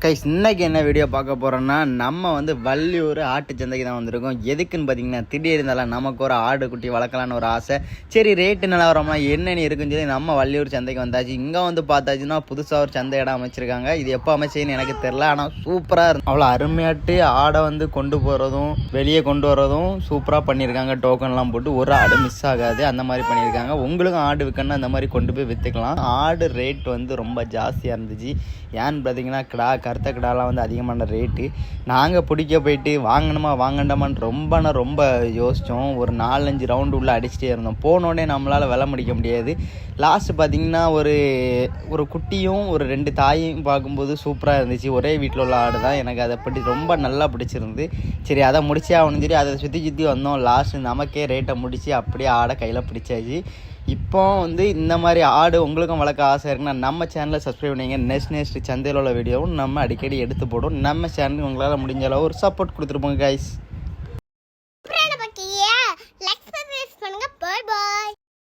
Guys இன்னைக்கு என்ன video பார்க்க போகிறோன்னா நம்ம வந்து வள்ளியூர் ஆட்டு சந்தைக்கு தான் வந்திருக்கோம். எதுக்குன்னு பார்த்தீங்கன்னா திடீர் இருந்தாலும் நமக்கு ஒரு ஆடு குட்டி வளர்க்கலான்னு ஒரு ஆசை. சரி ரேட்டு நல்லா வரோம்னா என்னென்னு இருக்குன்னு சொல்லி நம்ம வள்ளியூர் சந்தைக்கு வந்தாச்சு. இங்கே வந்து பார்த்தாச்சுன்னா புதுசாக ஒரு சந்தை இடம் அமைச்சிருக்காங்க. இது எப்போ அமைச்சதுன்னு எனக்கு தெரில, ஆனால் சூப்பராக இருக்கும். அவ்வளோ அருமையாட்டு ஆடை வந்து கொண்டு போகிறதும் வெளியே கொண்டு வரதும் சூப்பராக பண்ணியிருக்காங்க. டோக்கன்லாம் போட்டு ஒரு ஆடு மிஸ் ஆகாது அந்த மாதிரி பண்ணியிருக்காங்க. உங்களுக்கும் ஆடு விற்கணும்னா அந்த மாதிரி கொண்டு போய் விற்றுக்கலாம். ஆடு ரேட் வந்து ரொம்ப ஜாஸ்தியாக இருந்துச்சு. ஏன்னு பார்த்தீங்கன்னா கருத்த கிடாலாம் வந்து அதிகமான ரேட்டு. நாங்கள் பிடிக்க போயிட்டு வாங்கணுமா வாங்கண்டாமான்னு ரொம்ப யோசித்தோம். ஒரு 4-5 ரவுண்டு உள்ளே அடிச்சுட்டே இருந்தோம். போனோடனே நம்மளால் விலை முடிக்க முடியாது. லாஸ்ட்டு பார்த்திங்கன்னா ஒரு குட்டியும் ஒரு 2 தாயையும் பார்க்கும்போது சூப்பராக இருந்துச்சு. ஒரே வீட்டில் உள்ள ஆடு தான். எனக்கு அதை பற்றி ரொம்ப நல்லா பிடிச்சிருந்து. சரி அதை முடிச்சே ஆகணும் சரி அதை சுற்றி வந்தோம். லாஸ்ட்டு நமக்கே ரேட்டை முடித்து அப்படியே ஆடை கையில் பிடிச்சாச்சு. இப்போ வந்து இந்த மாதிரி ஆடு உங்களுக்கும் வளர்க்க ஆசை இருக்குன்னா நம்ம சேனலை சப்ஸ்கிரைப் பண்ணிங்க. நெக்ஸ்ட் சந்தையில் உள்ள வீடியோவும் நம்ம அடிக்கடி எடுத்து போடும். நம்ம சேனலுக்கு உங்களால் முடிஞ்ச அளவு ஒரு சப்போர்ட் கொடுத்துருப்போங்க கைஸ்.